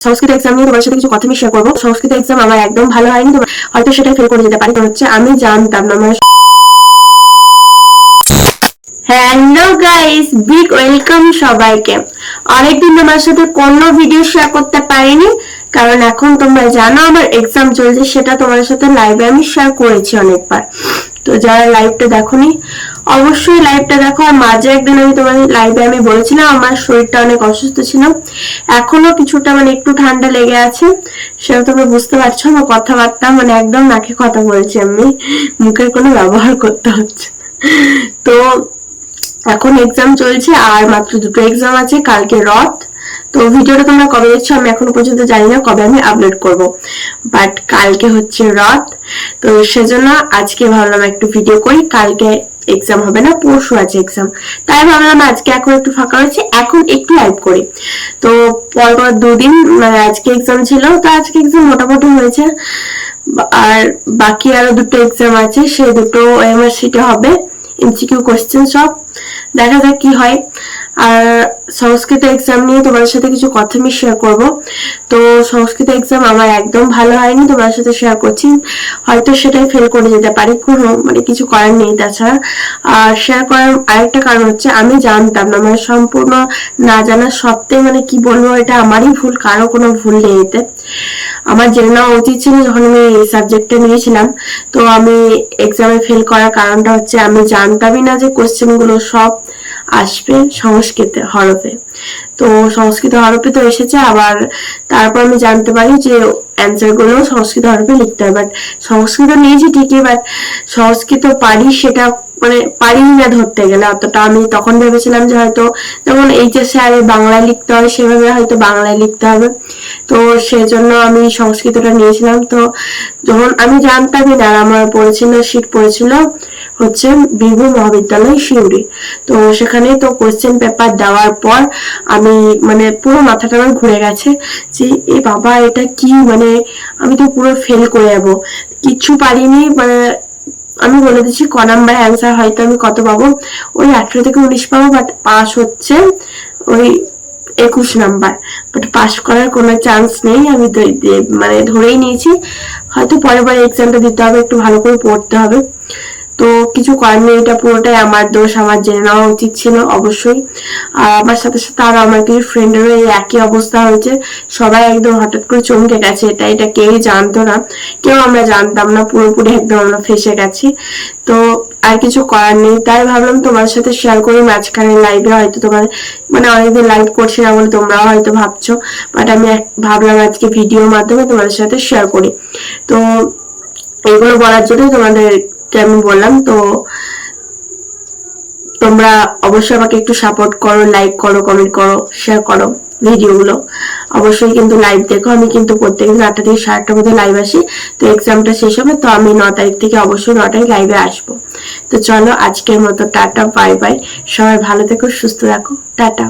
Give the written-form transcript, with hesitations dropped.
সংস্কৃত exam নিয়ে তোমার সাথে কিছু কথা আমি শেয়ার করবো। সংস্কৃত এক্সাম আমার একদম ভালো হয়নি, তোমার হয়তো সেটাই ফেল করে যেতে পারি। হচ্ছে আমি জানতাম না আমার। হ্যালো গাইস, বিগ ওয়েলকাম সবাইকে। অনেকদিন তোমার সাথে কোনো ভিডিও শেয়ার করতে পারিনি, কারণ এখন তোমরা জানো আমার এক্সাম চলছে, সেটা তোমার সাথে লাইভে আমি শেয়ার করেছি অনেকবার। তো যারা লাইভটা দেখোনি অবশ্যই লাইভটা দেখো। আর মাঝে একদিন আমি তোমার লাইভে আমি বলেছিলাম আমার শরীরটা অনেক অসুস্থ ছিল, এখনো কিছুটা একটু ঠান্ডা লেগে আছে, সেটা তোমরা বুঝতে পারছো। আমার কথাবার্তা একদম নাকে কথা বলছি, আমি মুখের কোনো ব্যবহার করতে হচ্ছে। তো এখন এক্সাম চলছে আর মাত্র দুটো এক্সাম আছে, কালকে রথ। তো ভিডিওটা তোমরা কবে দেখছো আমি এখনো পর্যন্ত জানি না কবে আমি আপলোড করব, বাট কালকে হচ্ছে রথ। তো সেজন্য আজকে ভাবলাম একটু ভিডিও করি। কালকে এক্সাম হবে না, পরশু আছে এক্সাম, তাই ভাবলাম আজকে এখন একটু ফাঁকা হয়েছে, এখন একটু লাইভ করি। তো পরপর দুদিন আজকে এক্সাম ছিল, তো আজকে এক্সাম মোটামুটি হয়েছে। আর বাকি আরো দুটো এক্সাম আছে, সেই দুটো ইউনিভার্সিটি হবে, এমসিকিউ কোশ্চেন সব। দেখা যাক কি হয়। আর সংস্কৃত এক্সাম নিয়ে তোমার সাথে কিছু কথা আমি শেয়ার করব। তো সংস্কৃত এক্সাম আমার একদম ভালো হয়নি, তোমার সাথে শেয়ার করছি। হয়তো সেটাই ফেল করে যেতে পারি, কোনো কিছু করার নেই তাছাড়া। আর শেয়ার করার আরেকটা কারণ হচ্ছে আমি জানতাম না, সম্পূর্ণ না জানা সত্ত্বে কি বলবো, এটা আমারই ভুল, কারো কোনো ভুল নেই এতে। আমার জেনে নেওয়া উচিত ছিল যখন আমি এই সাবজেক্টটা নিয়েছিলাম। তো আমি এক্সামে ফেল করার কারণটা হচ্ছে আমি জানতামই না যে কোশ্চেন গুলো সব আসবে সংস্কৃত হরফে। তো সংস্কৃত হরফে তো এসেছে, আবার তারপর আমি জানতে পারি যে অ্যান্সার গুলো সংস্কৃত হরফে লিখতে হয়। বাট সংস্কৃত নিয়েছি ঠিকই, বাট সংস্কৃত পারি সেটা পারি না ধরতে গেলে অতটা। আমি তখন ভেবেছিলাম যে হয়তো যেমন এইচএসে আগে বাংলায় লিখতে হয় সেভাবে হয়তো বাংলায় লিখতে হবে, তো সেজন্য আমি সংস্কৃতটা নিয়েছিলাম। তো যখন আমি জানতামই না, আমার পড়েছিল সিট পড়েছিল হচ্ছে বিভু মহাবিদ্যালয় সিউড়ি। তো সেখানে তো কোশ্চেন পেপার দেওয়ার পর আমি পুরো মাথাটা আমার ঘুরে গেছে যে এ বাবা এটা কি, আমি তো পুরো ফেল করে যাবো, কিচ্ছু পারিনি। আমি বলে দিচ্ছি ক নাম্বার অ্যান্সার হয়তো আমি কত পাবো, ওই 18 থেকে 19 পাবো, বাট পাস হচ্ছে ওই 21 নাম্বার। বাট পাস করার কোনো চান্স নেই, আমি ধরেই নিয়েছি হয়তো পরের বার এক্সামটা দিতে হবে, একটু ভালো করে পড়তে হবে। তো কিছু করার নেই, এটা পুরোটাই আমার দোষ, আমার জেনে নেওয়া উচিত ছিল অবশ্যই। আর আমার সাথে সাথে আরো আমার কিছু ফ্রেন্ডেরও এই একই অবস্থা হয়েছে, সবাই একদম হঠাৎ করে চমকে গেছে। এটা কেউই জানতো না, কেউ আমরা জানতাম না, পুরোপুরি একদম আমরা ফেসে গেছি। তো আর কিছু করার নেই, তাই ভাবলাম তোমার সাথে শেয়ার করি। মাঝখানে লাইভে হয়তো তোমার অনেকদিন লাইভ করছি না বলে তোমরাও হয়তো ভাবছো, বাট আমি ভাবলাম আজকে ভিডিওর মাধ্যমে তোমাদের সাথে শেয়ার করি। তো এগুলো বলার জন্য তোমাদেরকে আমি বললাম। তো তোমরা অবশ্যই আমাকে একটু সাপোর্ট করো, লাইক করো, কমেন্ট করো, শেয়ার করো ভিডিওগুলো। অবশ্যই কিন্তু লাইভ দেখো, আমি কিন্তু প্রত্যেকদিন 8টা থেকে 8:30 মধ্যে লাইভ আসি। তো এক্সামটা শেষ হবে, তো আমি 9 তারিখ থেকে অবশ্যই 9টায় লাইভে আসবো। তো চলো আজকের মতো টাটা, বাই বাই। সবাই ভালো থেকো, সুস্থ রাখো, টাটা।